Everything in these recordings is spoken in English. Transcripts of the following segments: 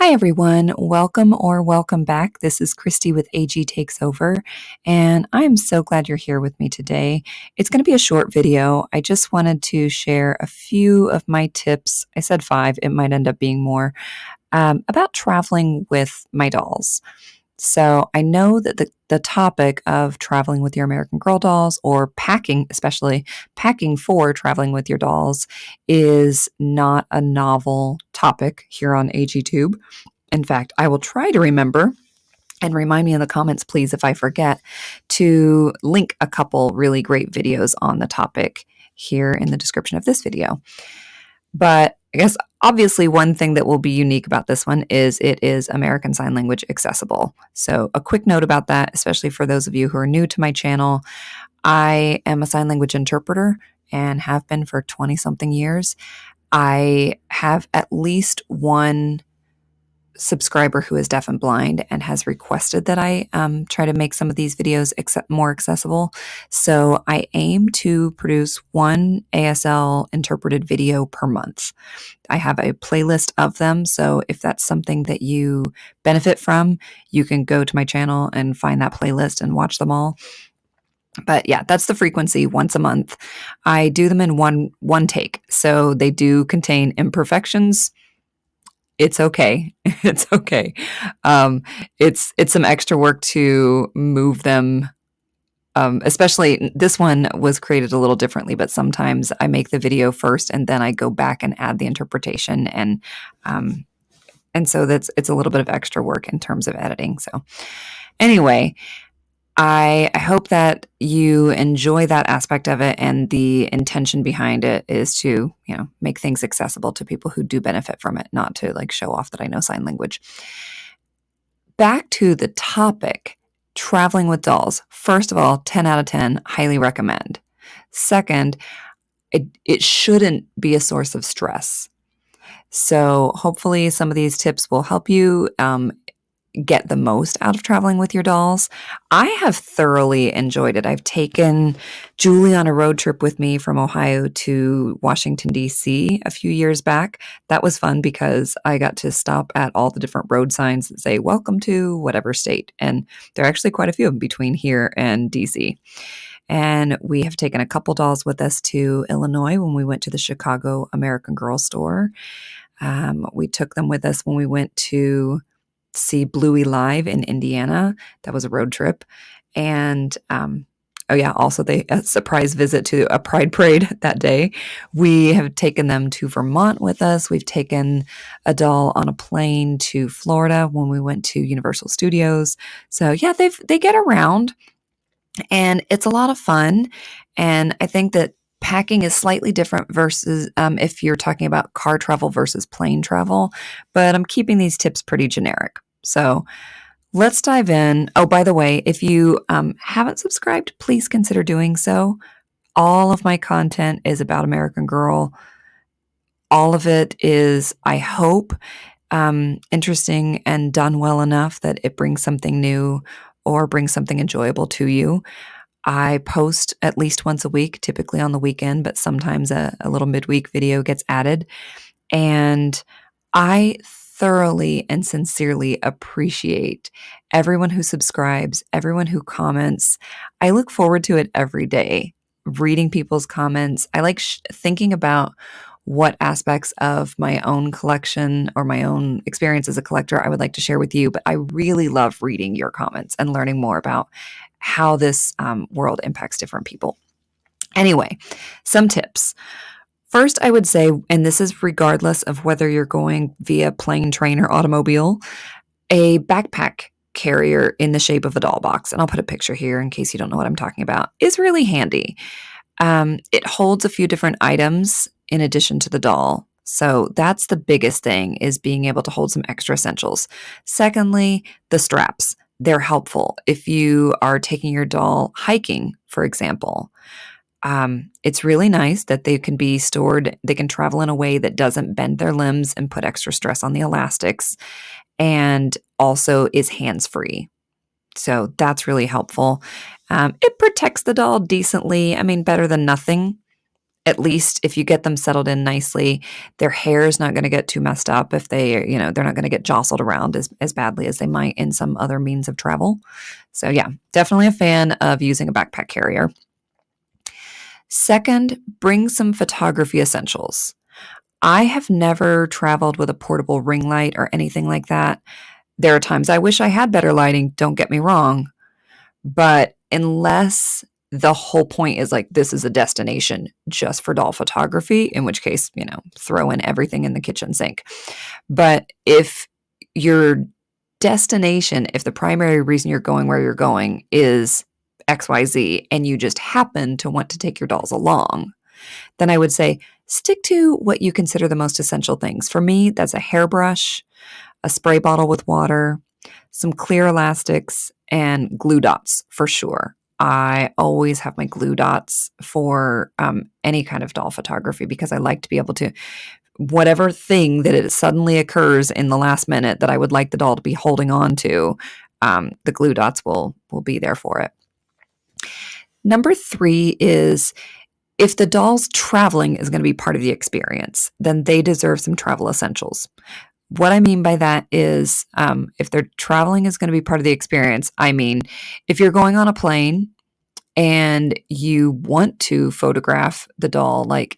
Hi, everyone. Welcome back. This is Kristie with AG Takes Over, and I am so glad you're here with me today. It's going to be a short video. I just wanted to share a few of my tips. I said 5, it might end up being more, about traveling with my dolls. So I know that the topic of traveling with your American Girl dolls or packing, especially packing for traveling with your dolls, is not a novel topic here on AGTube. In fact, I will try to remember and remind me in the comments, please, if I forget, to link a couple really great videos on the topic here in the description of this video. But I guess obviously one thing that will be unique about this one is it is American Sign Language accessible. So a quick note about that, especially for those of you who are new to my channel. I am a sign language interpreter and have been for 20 something years. I have at least one subscriber who is deaf and blind and has requested that I try to make some of these videos more accessible. So I aim to produce one ASL interpreted video per month. I have a playlist of them, so if that's something that you benefit from, you can go to my channel and find that playlist and watch them all. But yeah, that's the frequency, once a month. I do them in one take, so they do contain imperfections. It's okay. It's okay. It's some extra work to move them. Especially this one was created a little differently, but sometimes I make the video first and then I go back and add the interpretation, and so it's a little bit of extra work in terms of editing. So anyway, I hope that you enjoy that aspect of it, and the intention behind it is to, make things accessible to people who do benefit from it, not to like show off that I know sign language. Back to the topic, traveling with dolls. First of all, 10 out of 10, highly recommend. Second, it shouldn't be a source of stress. So hopefully some of these tips will help you get the most out of traveling with your dolls. I have thoroughly enjoyed it. I've taken Julie on a road trip with me from Ohio to Washington, D.C. a few years back. That was fun because I got to stop at all the different road signs that say, welcome to whatever state. And there are actually quite a few of them between here and D.C. And we have taken a couple dolls with us to Illinois when we went to the Chicago American Girl store. We took them with us when we went to see Bluey live in Indiana. That was a road trip. And also a surprise visit to a pride parade that day. We have taken them to Vermont with us. We've taken a doll on a plane to Florida when we went to Universal Studios. So yeah, they get around and it's a lot of fun. And I think that packing is slightly different versus if you're talking about car travel versus plane travel, but I'm keeping these tips pretty generic. So let's dive in. Oh, by the way, if you haven't subscribed, please consider doing so. All of my content is about American Girl. All of it is, I hope, interesting and done well enough that it brings something new or brings something enjoyable to you. I post at least once a week, typically on the weekend, but sometimes a little midweek video gets added. And I thoroughly and sincerely appreciate everyone who subscribes, everyone who comments. I look forward to it every day, reading people's comments. I like thinking about what aspects of my own collection or my own experience as a collector I would like to share with you. But I really love reading your comments and learning more about how this world impacts different people. Anyway, some tips. First, I would say, and this is regardless of whether you're going via plane, train, or automobile, a backpack carrier in the shape of a doll box, and I'll put a picture here in case you don't know what I'm talking about, is really handy. It holds a few different items in addition to the doll. So that's the biggest thing, is being able to hold some extra essentials. Secondly, the straps. They're helpful if you are taking your doll hiking, for example. It's really nice that they can be stored. They can travel in a way that doesn't bend their limbs and put extra stress on the elastics, and also is hands-free. So that's really helpful. It protects the doll decently. I mean, better than nothing. At least if you get them settled in nicely, their hair is not going to get too messed up if they're not going to get jostled around as badly as they might in some other means of travel. So yeah, definitely a fan of using a backpack carrier. Second, bring some photography essentials. I have never traveled with a portable ring light or anything like that. There are times I wish I had better lighting, don't get me wrong, but unless the whole point is like this is a destination just for doll photography, in which case, throw in everything in the kitchen sink. But if your destination, if the primary reason you're going where you're going is XYZ and you just happen to want to take your dolls along, then I would say stick to what you consider the most essential things. For me, that's a hairbrush, a spray bottle with water, some clear elastics, and glue dots for sure. I always have my glue dots for any kind of doll photography because I like to be able to, whatever thing that it suddenly occurs in the last minute that I would like the doll to be holding on to, the glue dots will be there for it. Number 3 is if the doll's traveling is going to be part of the experience, then they deserve some travel essentials. What I mean by that is if their traveling is going to be part of the experience, I mean, if you're going on a plane and you want to photograph the doll like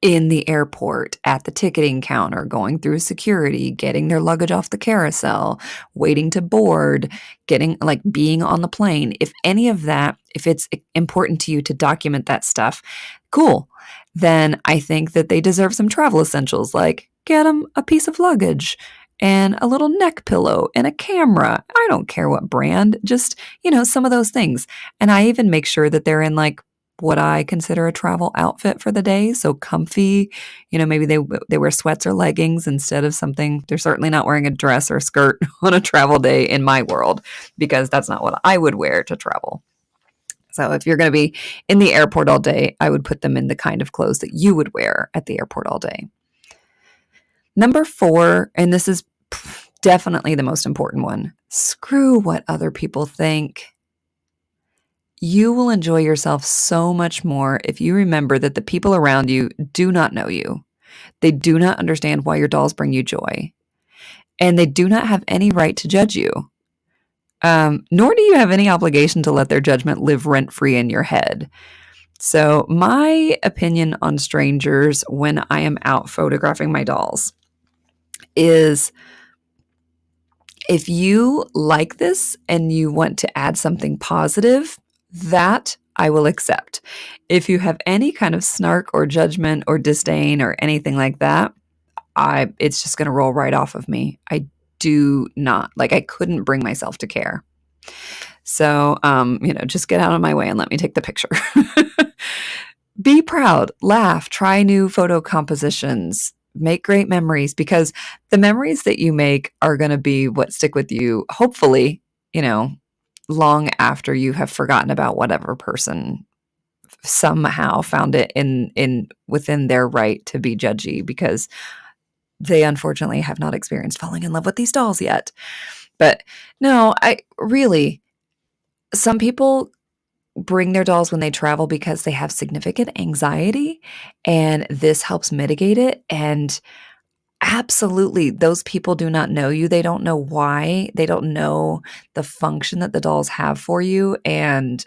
in the airport, at the ticketing counter, going through security, getting their luggage off the carousel, waiting to board, being on the plane, if any of that, if it's important to you to document that stuff, cool. Then I think that they deserve some travel essentials, like get them a piece of luggage and a little neck pillow and a camera. I don't care what brand, just, some of those things. And I even make sure that they're in like what I consider a travel outfit for the day. So comfy, maybe they wear sweats or leggings instead of something. They're certainly not wearing a dress or skirt on a travel day in my world, because that's not what I would wear to travel. So if you're going to be in the airport all day, I would put them in the kind of clothes that you would wear at the airport all day. Number 4, and this is definitely the most important one, screw what other people think. You will enjoy yourself so much more if you remember that the people around you do not know you. They do not understand why your dolls bring you joy. And they do not have any right to judge you. Nor do you have any obligation to let their judgment live rent-free in your head. So my opinion on strangers when I am out photographing my dolls is, if you like this and you want to add something positive, that I will accept. If you have any kind of snark or judgment or disdain or anything like that, it's just going to roll right off of me. I do not, I couldn't bring myself to care. So, just get out of my way and let me take the picture. Be proud, laugh, try new photo compositions, make great memories, because the memories that you make are going to be what stick with you, hopefully, long after you have forgotten about whatever person somehow found it within their right to be judgy, because they unfortunately have not experienced falling in love with these dolls yet. But no, some people bring their dolls when they travel because they have significant anxiety, and this helps mitigate it. And absolutely, those people do not know you. They don't know why. They don't know the function that the dolls have for you. And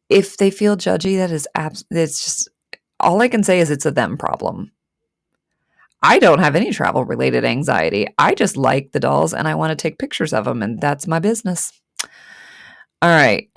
if they feel judgy, it's just, all I can say is it's a them problem. I don't have any travel-related anxiety. I just like the dolls and I want to take pictures of them, and that's my business. All right.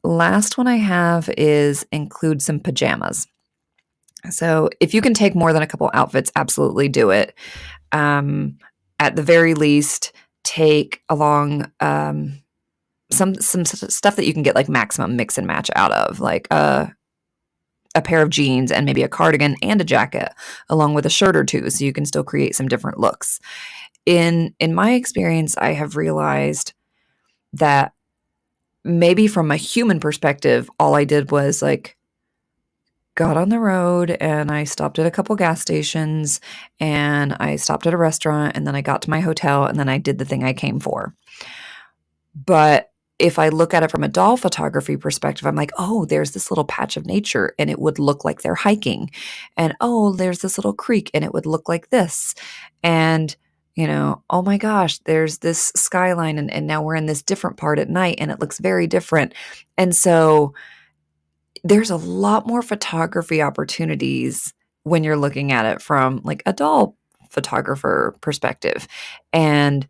Last one I have is include some pajamas. So if you can take more than a couple outfits, absolutely do it. At the very least, take along some stuff that you can get like maximum mix and match out of, like a pair of jeans and maybe a cardigan and a jacket, along with a shirt or two, so you can still create some different looks. In my experience, I have realized that maybe from a human perspective, all I did was got on the road and I stopped at a couple gas stations and I stopped at a restaurant and then I got to my hotel and then I did the thing I came for. But if I look at it from a doll photography perspective, I'm like, oh, there's this little patch of nature and it would look like they're hiking. And oh, there's this little creek and it would look like this. And, oh my gosh, there's this skyline and now we're in this different part at night and it looks very different. And so there's a lot more photography opportunities when you're looking at it from like a doll photographer perspective. And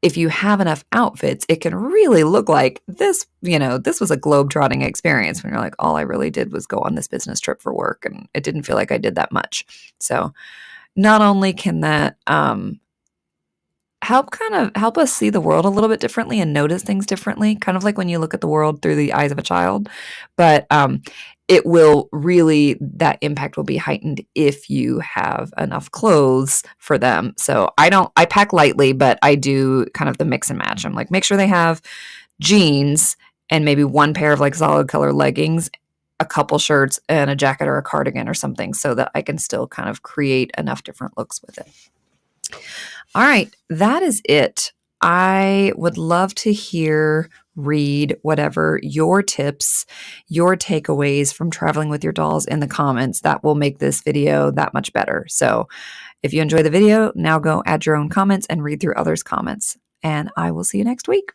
if you have enough outfits, it can really look like this, this was a globe-trotting experience when you're like, all I really did was go on this business trip for work and it didn't feel like I did that much. So not only can that help us see the world a little bit differently and notice things differently, kind of like when you look at the world through the eyes of a child, but it will really, that impact will be heightened if you have enough clothes for them. So I pack lightly, but I do kind of the mix and match. I'm like, make sure they have jeans and maybe one pair of like solid color leggings, a couple shirts and a jacket or a cardigan or something so that I can still kind of create enough different looks with it. All right, that is it. I would love to hear, read whatever your tips, your takeaways from traveling with your dolls in the comments. That will make this video that much better. So if you enjoy the video, now go add your own comments and read through others' comments. And I will see you next week.